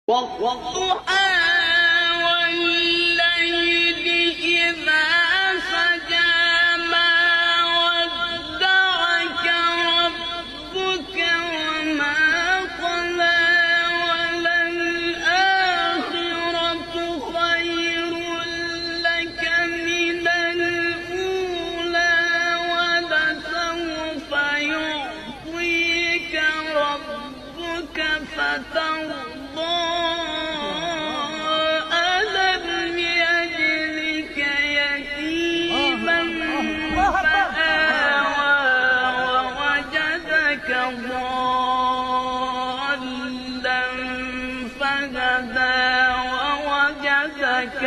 والضحى والليل إذا سجى ما ودعك ربك وما قلى وللآخرة خير لك من الأولى ولسوف يعطيك ربك فترضى ألم يجدك يتيما فآوى ووجدك ضالا فهدى ووجدك